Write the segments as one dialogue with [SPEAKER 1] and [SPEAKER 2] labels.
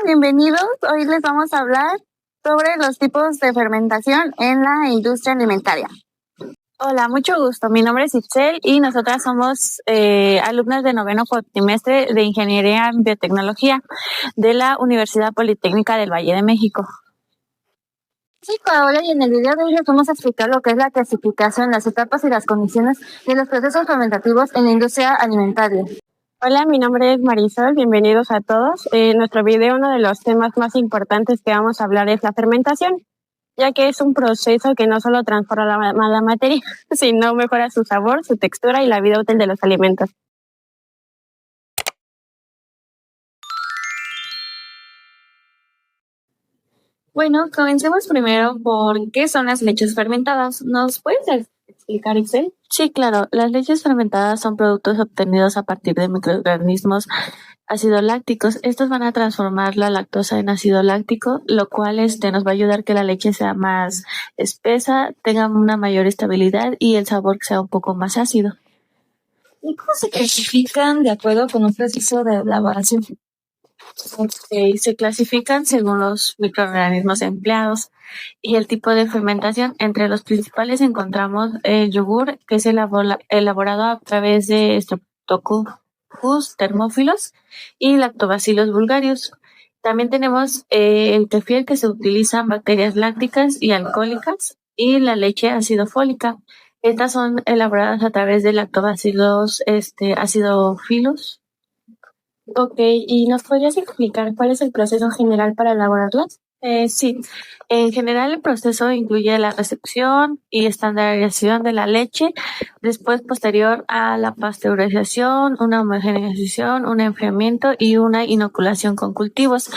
[SPEAKER 1] bienvenidos. Hoy les vamos a hablar sobre los tipos de fermentación en la industria alimentaria. Hola, mucho gusto. Mi nombre es Itzel y nosotras somos alumnas de noveno cuatrimestre de Ingeniería en Biotecnología de la Universidad Politécnica del Valle de México. Soy Paola y en el video de hoy les vamos a explicar lo que es la clasificación, las etapas y las condiciones de los procesos fermentativos en la industria alimentaria.
[SPEAKER 2] Hola, mi nombre es Marisol, bienvenidos a todos. En nuestro video uno de los temas más importantes que vamos a hablar es la fermentación, ya que es un proceso que no solo transforma la materia, sino mejora su sabor, su textura y la vida útil de los alimentos.
[SPEAKER 1] Bueno, comencemos primero por qué son las leches fermentadas. ¿Nos puedes explicar, Ixel?
[SPEAKER 3] Sí, claro. Las leches fermentadas son productos obtenidos a partir de microorganismos ácido lácticos. Estos van a transformar la lactosa en ácido láctico, lo cual nos va a ayudar que la leche sea más espesa, tenga una mayor estabilidad y el sabor sea un poco más ácido.
[SPEAKER 1] ¿Y cómo se clasifican de acuerdo con un proceso de elaboración?
[SPEAKER 3] Se clasifican según los microorganismos empleados y el tipo de fermentación. Entre los principales encontramos el yogur, que es elaborado a través de Streptococcus thermophilus y Lactobacillus bulgarius. También tenemos el kefir, que se utilizan bacterias lácticas y alcohólicas, y la leche acidofólica. Estas son elaboradas a través de Lactobacillus acidophilus.
[SPEAKER 2] Ok, ¿y nos podrías explicar cuál es el proceso general para elaborarlas?
[SPEAKER 3] Sí, en general el proceso incluye la recepción y estandarización de la leche, después posterior a la pasteurización, una homogeneización, un enfriamiento y una inoculación con cultivos.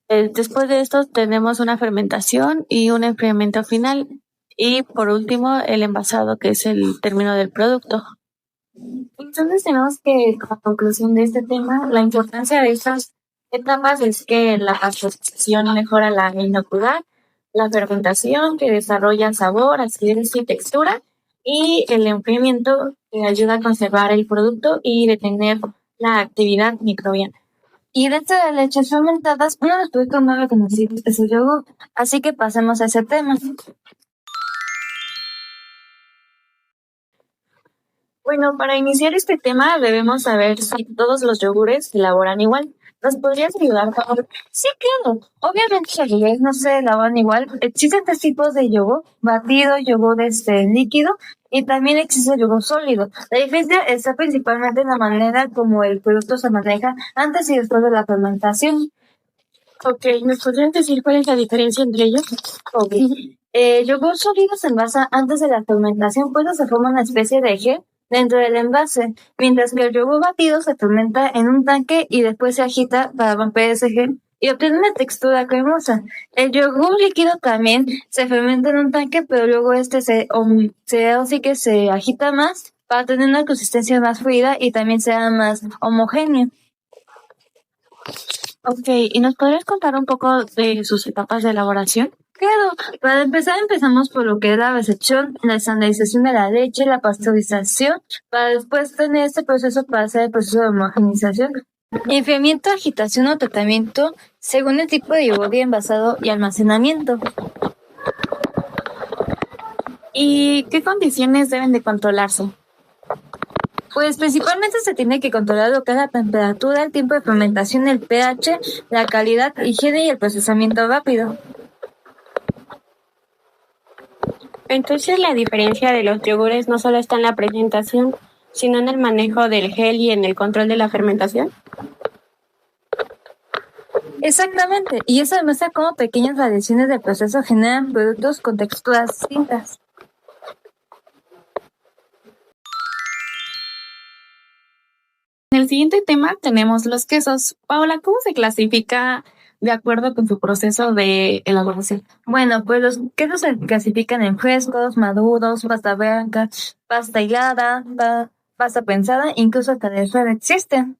[SPEAKER 3] Después de esto tenemos una fermentación y un enfriamiento final y por último el envasado, que es el término del producto.
[SPEAKER 1] Entonces tenemos que, como conclusión de este tema, la importancia de estas etapas es que la pasteurización mejora la inocuidad, la fermentación que desarrolla sabor, acidez y textura, y el enfriamiento que ayuda a conservar el producto y detener la actividad microbiana. Y dentro de las leches fermentadas, uno de los productos más reconocidos es el yogur, así que pasemos a ese tema. Bueno, para iniciar este tema debemos saber si todos los yogures se elaboran igual. ¿Nos podrías ayudar, por favor? Sí, claro. Obviamente los yogures no se elaboran igual. Existen tres tipos de yogur: batido, yogur líquido y también existe el yogur sólido. La diferencia está principalmente en la manera como el producto se maneja antes y después de la fermentación.
[SPEAKER 2] Ok, ¿nos podrías decir cuál es la diferencia entre ellos?
[SPEAKER 1] Ok. El yogur sólido se envasa antes de la fermentación, pues se forma una especie de gel dentro del envase, mientras que el yogur batido se fermenta en un tanque y después se agita para romper ese gel y obtener una textura cremosa. El yogur líquido también se fermenta en un tanque, pero luego se agita más para tener una consistencia más fluida y también sea más homogéneo.
[SPEAKER 3] Ok, ¿y nos podrías contar un poco de sus etapas de elaboración?
[SPEAKER 1] Claro, para empezar empezamos por lo que es la recepción, la estandarización de la leche, la pasteurización, para después tener este proceso para hacer el proceso de homogenización. Enfriamiento, agitación o tratamiento según el tipo de yogur y envasado y almacenamiento.
[SPEAKER 2] ¿Y qué condiciones deben de controlarse?
[SPEAKER 1] Pues principalmente se tiene que controlar lo que es la temperatura, el tiempo de fermentación, el pH, la calidad, higiene y el procesamiento rápido.
[SPEAKER 2] Entonces la diferencia de los yogures no solo está en la presentación, sino en el manejo del gel y en el control de la fermentación.
[SPEAKER 1] Exactamente, y eso demuestra cómo pequeñas variaciones del proceso generan productos con texturas distintas.
[SPEAKER 2] En el siguiente tema tenemos los quesos. Paola, ¿cómo se clasifica de acuerdo con su proceso de elaboración?
[SPEAKER 1] Bueno, pues los quesos se clasifican en frescos, maduros, pasta blanca, pasta hilada, pasta prensada, incluso hasta de suero existen.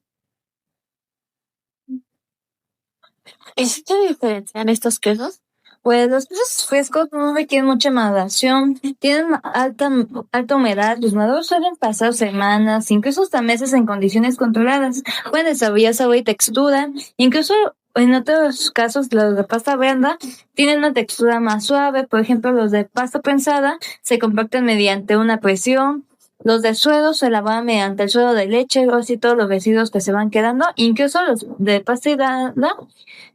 [SPEAKER 3] ¿Existe diferencia en estos quesos?
[SPEAKER 1] Pues los quesos frescos no requieren mucha maduración, tienen alta humedad, los maduros suelen pasar semanas, incluso hasta meses en condiciones controladas, pueden desarrollar sabor y textura, incluso
[SPEAKER 3] En otros casos, los de pasta blanda tienen una textura más suave. Por ejemplo, los de pasta prensada se compactan mediante una presión. Los de suero se elaboran mediante el suero de leche, o así todos los residuos que se van quedando. Incluso los de pasta blanda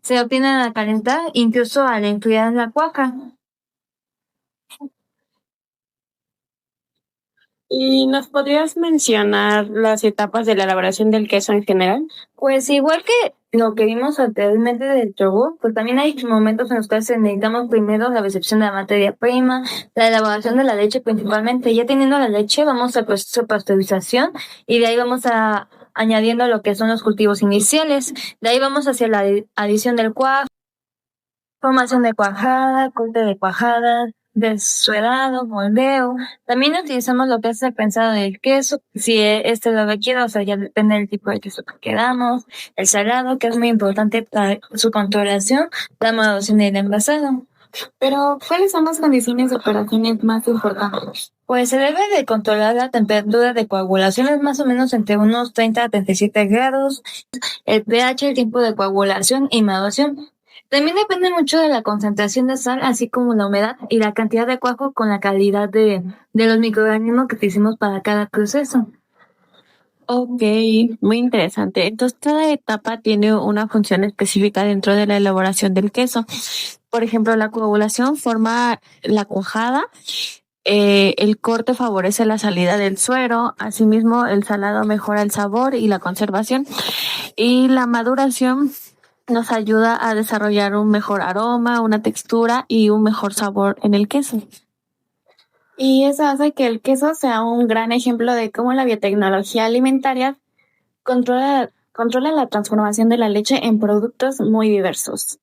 [SPEAKER 3] se obtienen al calentar, incluso al enfriar la cuaja.
[SPEAKER 2] ¿Y nos podrías mencionar las etapas de la elaboración del queso en general?
[SPEAKER 3] Pues igual que lo que vimos anteriormente del yogur, pues también hay momentos en los que necesitamos primero la recepción de la materia prima, la elaboración de la leche principalmente. Ya teniendo la leche, vamos al proceso de pasteurización y de ahí vamos a añadiendo lo que son los cultivos iniciales. De ahí vamos hacia la adición del cuajo, formación de cuajada, corte de cuajada, dessuelado, moldeo. También utilizamos lo que es el prensado del queso, si este lo requiere, o sea, ya depende del tipo de queso que queramos. El salado, que es muy importante para su controlación, la maduración y el envasado.
[SPEAKER 1] Pero, ¿cuáles son las condiciones de operaciones más importantes?
[SPEAKER 3] Pues se debe de controlar la temperatura de coagulación, es más o menos entre unos 30 a 37 grados, el pH, el tiempo de coagulación y maduración. También depende mucho de la concentración de sal, así como la humedad y la cantidad de cuajo con la calidad de los microorganismos que hicimos para cada proceso.
[SPEAKER 2] Ok, muy interesante. Entonces, cada etapa tiene una función específica dentro de la elaboración del queso. Por ejemplo, la coagulación forma la cuajada, el corte favorece la salida del suero, asimismo el salado mejora el sabor y la conservación, y la maduración nos ayuda a desarrollar un mejor aroma, una textura y un mejor sabor en el queso.
[SPEAKER 1] Y eso hace que el queso sea un gran ejemplo de cómo la biotecnología alimentaria controla la transformación de la leche en productos muy diversos.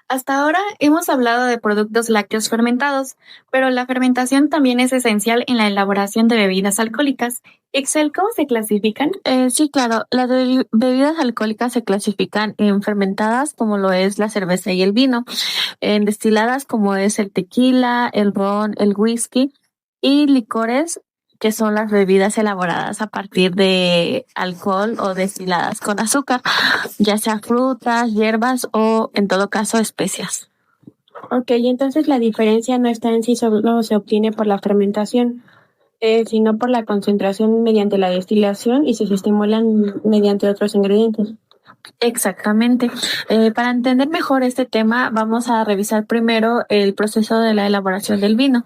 [SPEAKER 1] Hasta ahora hemos hablado de productos lácteos fermentados, pero la fermentación también es esencial en la elaboración de bebidas alcohólicas. Excel, ¿cómo se clasifican?
[SPEAKER 2] Sí, claro. Las bebidas alcohólicas se clasifican en fermentadas, como lo es la cerveza y el vino, en destiladas, como es el tequila, el ron, el whisky, y licores, que son las bebidas elaboradas a partir de alcohol o destiladas con azúcar, ya sea frutas, hierbas o, en todo caso, especias. Ok, entonces la diferencia no está en si solo se obtiene por la fermentación, sino por la concentración mediante la destilación y si se estimulan mediante otros ingredientes. Exactamente. Para entender mejor este tema, vamos a revisar primero el proceso de la elaboración del vino.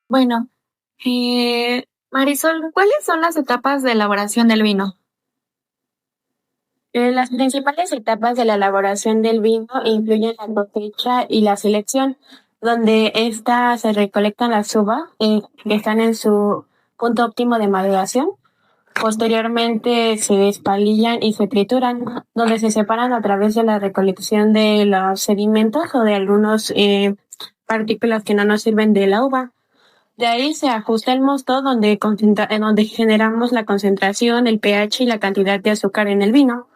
[SPEAKER 1] Bueno, Marisol, ¿cuáles son las etapas de elaboración del vino?
[SPEAKER 2] Las principales etapas de la elaboración del vino incluyen la cosecha y la selección, donde se recolectan las uvas que están en su punto óptimo de maduración. Posteriormente se despalillan y se trituran, donde se separan a través de la recolección de los sedimentos o de algunas partículas que no nos sirven de la uva. De ahí se ajusta el mosto donde generamos la concentración, el pH y la cantidad de azúcar en el vino.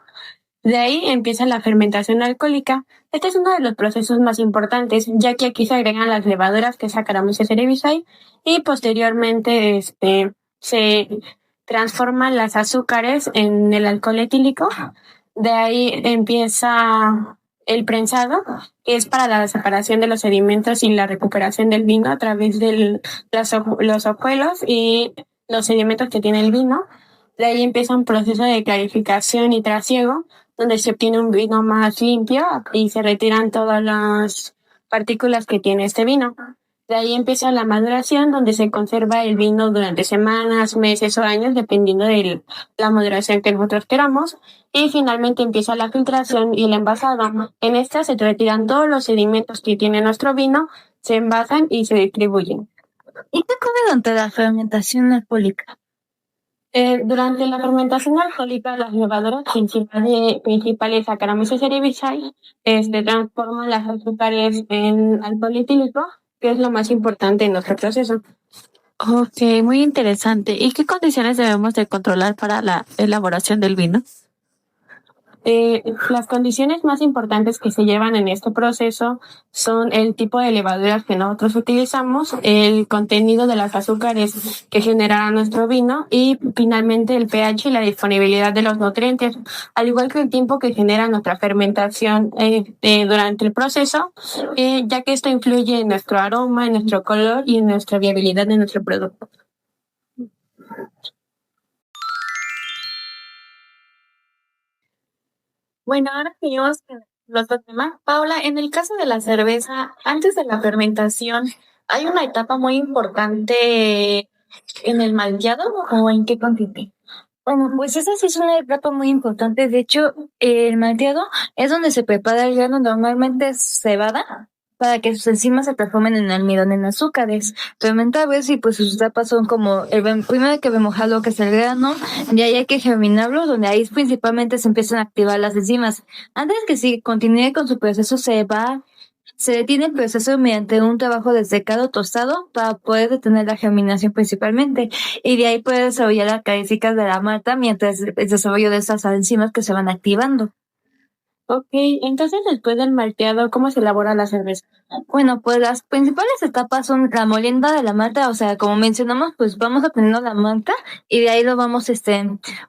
[SPEAKER 2] De ahí empieza la fermentación alcohólica. Este es uno de los procesos más importantes, ya que aquí se agregan las levaduras, que es Saccharomyces cerevisiae, y posteriormente se transforman las azúcares en el alcohol etílico. De ahí empieza el prensado, que es para la separación de los sedimentos y la recuperación del vino a través de los hojuelos y los sedimentos que tiene el vino. De ahí empieza un proceso de clarificación y trasiego, donde se obtiene un vino más limpio y se retiran todas las partículas que tiene este vino. De ahí empieza la maduración, donde se conserva el vino durante semanas, meses o años, dependiendo de la maduración que nosotros queramos. Y finalmente empieza la filtración y el envasado. En esta se retiran todos los sedimentos que tiene nuestro vino, se envasan y se distribuyen.
[SPEAKER 3] ¿Y qué ocurre durante la fermentación alcohólica?
[SPEAKER 2] Durante la fermentación alcohólica, las levaduras principales Saccharomyces cerevisiae transforman las azúcares en alcohol etílico, que es lo más importante en nuestro proceso. Ok, muy interesante. ¿Y qué condiciones debemos de controlar para la elaboración del vino? Las condiciones más importantes que se llevan en este proceso son el tipo de levaduras que nosotros utilizamos, el contenido de las azúcares que generará nuestro vino y finalmente el pH y la disponibilidad de los nutrientes, al igual que el tiempo que genera nuestra fermentación durante el proceso, ya que esto influye en nuestro aroma, en nuestro color y en nuestra viabilidad de nuestro producto.
[SPEAKER 3] Bueno, ahora seguimos con los otro tema. Paula, en el caso de la cerveza, antes de la fermentación, ¿hay una etapa muy importante en el malteado o en qué consiste?
[SPEAKER 1] Bueno, pues esa sí es una etapa muy importante. De hecho, el malteado es donde se prepara el grano, normalmente es cebada, para que sus enzimas se transformen en almidón en azúcares fermentables y pues sus etapas son como primero hay que remojar lo que es el grano, de ahí hay que germinarlo, donde ahí principalmente se empiezan a activar las enzimas. Antes que sí continúe con su proceso se detiene el proceso mediante un trabajo de secado tostado para poder detener la germinación principalmente y de ahí puede desarrollar las características de la malta mientras el desarrollo de estas enzimas que se van activando.
[SPEAKER 2] Ok, entonces después del malteado, ¿cómo se elabora la cerveza?
[SPEAKER 1] Bueno, pues las principales etapas son la molienda de la malta, o sea, como mencionamos, pues vamos obteniendo la malta y de ahí lo vamos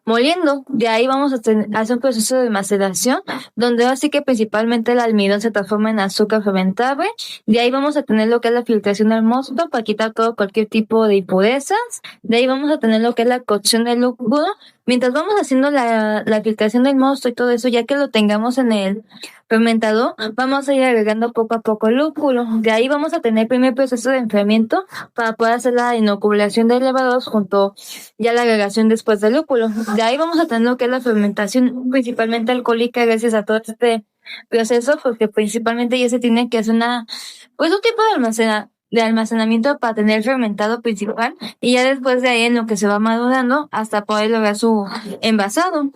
[SPEAKER 1] moliendo. De ahí vamos a hacer un proceso de maceración, donde así que principalmente el almidón se transforma en azúcar fermentable. De ahí vamos a tener lo que es la filtración del mosto para quitar todo cualquier tipo de impurezas. De ahí vamos a tener lo que es la cocción del lúpulo. Mientras vamos haciendo la filtración del mosto y todo eso, ya que lo tengamos en el fermentador, vamos a ir agregando poco a poco el lúpulo. De ahí vamos a tener el primer proceso de enfriamiento para poder hacer la inoculación de levados junto ya la agregación después del lúpulo. De ahí vamos a tener lo que es la fermentación principalmente alcohólica gracias a todo este proceso, porque principalmente ya se tiene que hacer un tipo de almacenamiento para tener el fermentado principal y ya después de ahí en lo que se va madurando hasta poder lograr su envasado.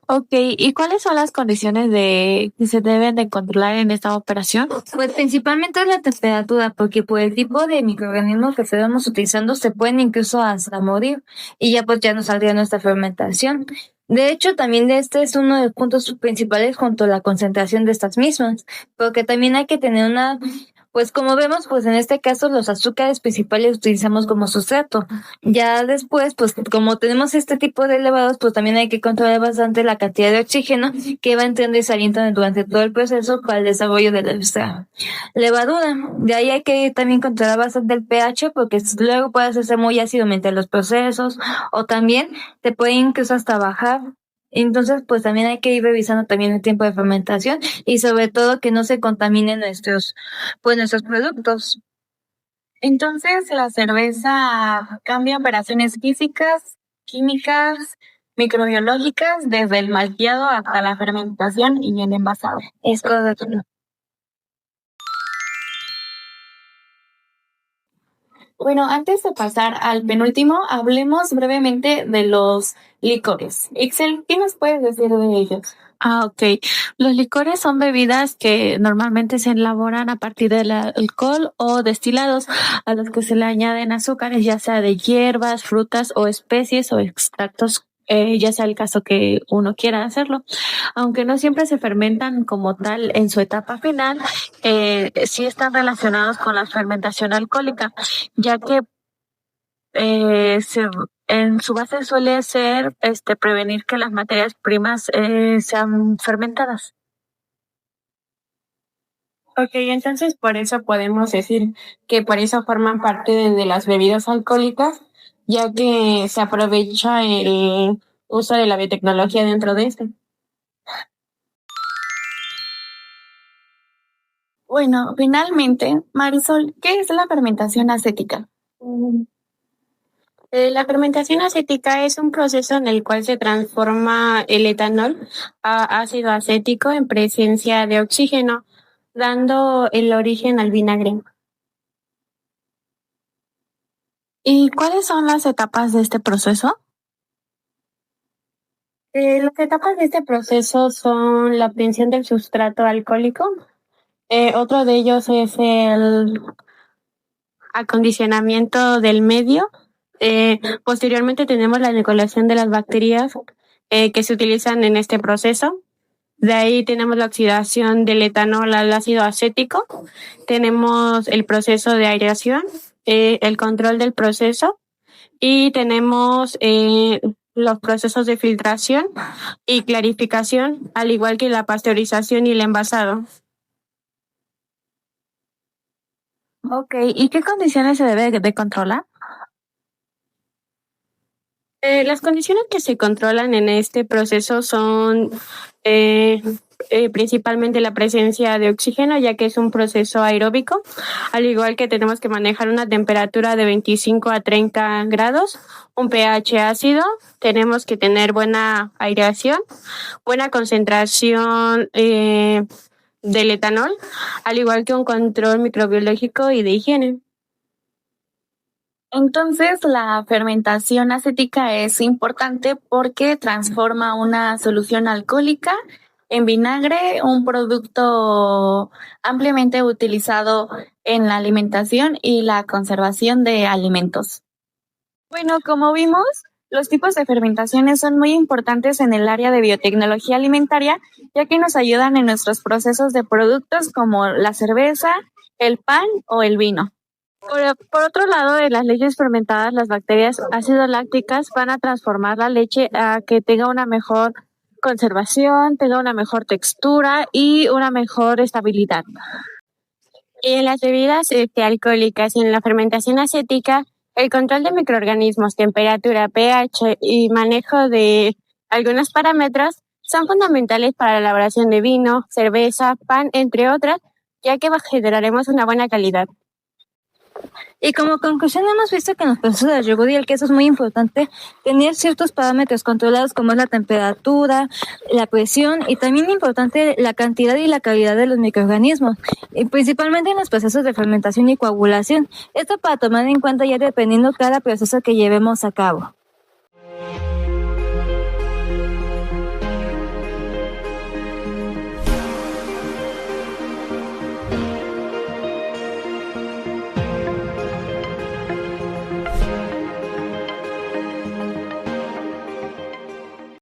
[SPEAKER 3] Ok, ¿y cuáles son las condiciones que se deben de controlar en esta operación?
[SPEAKER 1] Pues principalmente es la temperatura, porque por el tipo de microorganismos que estamos utilizando se pueden incluso hasta morir y ya pues ya nos saldría nuestra fermentación. De hecho, también este es uno de los puntos principales junto a la concentración de estas mismas, porque también hay que tener pues como vemos, pues en este caso los azúcares principales utilizamos como sustrato. Ya después, pues como tenemos este tipo de elevados, pues también hay que controlar bastante la cantidad de oxígeno que va entrando y saliendo durante todo el proceso para el desarrollo de nuestra levadura. De ahí hay que también controlar bastante el pH porque luego puede hacerse muy ácido mediante los procesos o también te puede incluso hasta bajar. Entonces, pues también hay que ir revisando también el tiempo de fermentación y sobre todo que no se contaminen nuestros productos.
[SPEAKER 3] Entonces, la cerveza cambia operaciones físicas, químicas, microbiológicas, desde el malteado hasta la fermentación y el envasado.
[SPEAKER 1] Es correcto.
[SPEAKER 3] Bueno, antes de pasar al penúltimo, hablemos brevemente de los licores. Ixel, ¿qué nos puedes decir de ellos? Ok. Los licores son bebidas que normalmente se elaboran a partir del alcohol o destilados a los que se le añaden azúcares, ya sea de hierbas, frutas o especies o extractos, ya sea el caso que uno quiera hacerlo. Aunque no siempre se fermentan como tal en su etapa final, sí están relacionados con la fermentación alcohólica, ya que en su base suele ser prevenir que las materias primas sean fermentadas.
[SPEAKER 2] Ok, entonces por eso podemos decir que por eso forman parte de las bebidas alcohólicas, ya que se aprovecha el uso de la biotecnología dentro de este.
[SPEAKER 3] Bueno, finalmente, Marisol, ¿qué es la fermentación acética?
[SPEAKER 2] La fermentación acética es un proceso en el cual se transforma el etanol a ácido acético en presencia de oxígeno, dando el origen al vinagre.
[SPEAKER 3] ¿Y cuáles son las etapas de este proceso?
[SPEAKER 2] Las etapas de este proceso son la obtención del sustrato alcohólico. Otro de ellos es el acondicionamiento del medio. Posteriormente tenemos la inoculación de las bacterias que se utilizan en este proceso. De ahí tenemos la oxidación del etanol al ácido acético, tenemos el proceso de aireación, el control del proceso y tenemos los procesos de filtración y clarificación, al igual que la pasteurización y el envasado.
[SPEAKER 3] Ok, ¿y qué condiciones se debe de controlar?
[SPEAKER 2] Las condiciones que se controlan en este proceso son principalmente la presencia de oxígeno, ya que es un proceso aeróbico, al igual que tenemos que manejar una temperatura de 25 a 30 grados, un pH ácido, tenemos que tener buena aireación, buena concentración del etanol, al igual que un control microbiológico y de higiene.
[SPEAKER 1] Entonces, la fermentación acética es importante porque transforma una solución alcohólica en vinagre, un producto ampliamente utilizado en la alimentación y la conservación de alimentos. Bueno, como vimos, los tipos de fermentaciones son muy importantes en el área de biotecnología alimentaria, ya que nos ayudan en nuestros procesos de productos como la cerveza, el pan o el vino.
[SPEAKER 2] Por otro lado, en las leches fermentadas, las bacterias ácido lácticas van a transformar la leche a que tenga una mejor conservación, tenga una mejor textura y una mejor estabilidad. Y en las bebidas alcohólicas y en la fermentación acética, el control de microorganismos, temperatura, pH y manejo de algunos parámetros son fundamentales para la elaboración de vino, cerveza, pan, entre otras, ya que generaremos una buena calidad.
[SPEAKER 4] Y como conclusión hemos visto que en los procesos del yogur y el queso es muy importante tener ciertos parámetros controlados como es la temperatura, la presión y también importante la cantidad y la calidad de los microorganismos, y principalmente en los procesos de fermentación y coagulación. Esto para tomar en cuenta ya dependiendo cada proceso que llevemos a cabo.